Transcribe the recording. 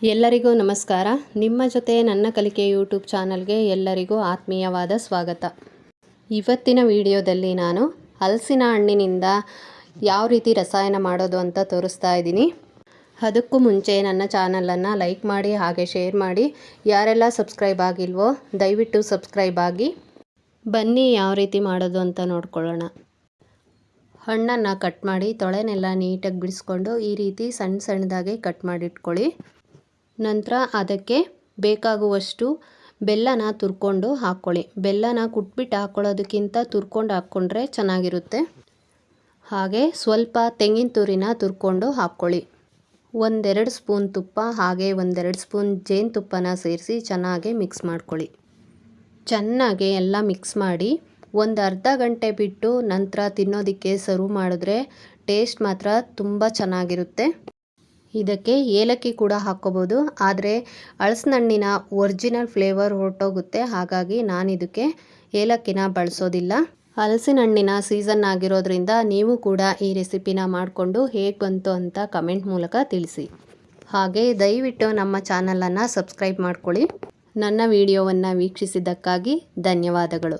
ಎಲ್ಲರಿಗೂ ನಮಸ್ಕಾರ. ನಿಮ್ಮ ಜೊತೆ ನನ್ನ ಕಲಿಕೆ ಯೂಟ್ಯೂಬ್ ಚಾನಲ್ಗೆ ಎಲ್ಲರಿಗೂ ಆತ್ಮೀಯವಾದ ಸ್ವಾಗತ. ಇವತ್ತಿನ ವಿಡಿಯೋದಲ್ಲಿ ನಾನು ಹಲಸಿನ ಹಣ್ಣಿನಿಂದ ಯಾವ ರೀತಿ ರಸಾಯನ ಮಾಡೋದು ಅಂತ ತೋರಿಸ್ತಾ ಇದ್ದೀನಿ. ಅದಕ್ಕೂ ಮುಂಚೆ ನನ್ನ ಚಾನಲನ್ನು ಲೈಕ್ ಮಾಡಿ ಹಾಗೆ ಶೇರ್ ಮಾಡಿ. ಯಾರೆಲ್ಲ ಸಬ್ಸ್ಕ್ರೈಬ್ ಆಗಿಲ್ವೋ ದಯವಿಟ್ಟು ಸಬ್ಸ್ಕ್ರೈಬ್ ಆಗಿ. ಬನ್ನಿ ಯಾವ ರೀತಿ ಮಾಡೋದು ಅಂತ ನೋಡ್ಕೊಳ್ಳೋಣ. ಹಣ್ಣನ್ನು ಕಟ್ ಮಾಡಿ ತೊಳೆನೆಲ್ಲ ನೀಟಾಗಿ ಬಿಡಿಸ್ಕೊಂಡು ಈ ರೀತಿ ಸಣ್ಣ ಸಣ್ಣದಾಗಿ ಕಟ್ ಮಾಡಿಟ್ಕೊಳ್ಳಿ. ನಂತರ ಅದಕ್ಕೆ ಬೇಕಾಗುವಷ್ಟು ಬೆಲ್ಲನ ತುರ್ಕೊಂಡು ಹಾಕ್ಕೊಳ್ಳಿ. ಬೆಲ್ಲನ ಕುಟ್ಬಿಟ್ಟು ಹಾಕ್ಕೊಳ್ಳೋದಕ್ಕಿಂತ ತುರ್ಕೊಂಡು ಹಾಕ್ಕೊಂಡ್ರೆ ಚೆನ್ನಾಗಿರುತ್ತೆ. ಹಾಗೆ ಸ್ವಲ್ಪ ತೆಂಗಿನ ತುರಿನ ತುರ್ಕೊಂಡು ಹಾಕ್ಕೊಳ್ಳಿ. 1-2 ಸ್ಪೂನ್ ತುಪ್ಪ ಹಾಗೆ 1-2 ಸ್ಪೂನ್ ಜೇನುತುಪ್ಪನ ಸೇರಿಸಿ ಚೆನ್ನಾಗಿ ಮಿಕ್ಸ್ ಮಾಡ್ಕೊಳ್ಳಿ. ಚೆನ್ನಾಗಿ ಎಲ್ಲ ಮಿಕ್ಸ್ ಮಾಡಿ ಒಂದು ಅರ್ಧ ಗಂಟೆ ಬಿಟ್ಟು ನಂತರ ತಿನ್ನೋದಕ್ಕೆ ಸರ್ವ್ ಮಾಡಿದ್ರೆ ಟೇಸ್ಟ್ ಮಾತ್ರ ತುಂಬ ಚೆನ್ನಾಗಿರುತ್ತೆ. ಇದಕ್ಕೆ ಏಲಕ್ಕಿ ಕೂಡ ಹಾಕ್ಕೋಬೋದು, ಆದರೆ ಹಲಸಿನ ಹಣ್ಣಿನ ಒರಿಜಿನಲ್ ಫ್ಲೇವರ್ ಹೊರಟೋಗುತ್ತೆ. ಹಾಗಾಗಿ ನಾನು ಇದಕ್ಕೆ ಏಲಕ್ಕಿನ ಬಳಸೋದಿಲ್ಲ. ಹಲಸಿನ ಹಣ್ಣಿನ ಸೀಸನ್ ಆಗಿರೋದ್ರಿಂದ ನೀವು ಕೂಡ ಈ ರೆಸಿಪಿನ ಮಾಡಿಕೊಂಡು ಹೇಗೆ ಬಂತು ಅಂತ ಕಮೆಂಟ್ ಮೂಲಕ ತಿಳಿಸಿ. ಹಾಗೆ ದಯವಿಟ್ಟು ನಮ್ಮ ಚಾನಲನ್ನು ಸಬ್ಸ್ಕ್ರೈಬ್ ಮಾಡ್ಕೊಳ್ಳಿ. ನನ್ನ ವಿಡಿಯೋವನ್ನು ವೀಕ್ಷಿಸಿದ್ದಕ್ಕಾಗಿ ಧನ್ಯವಾದಗಳು.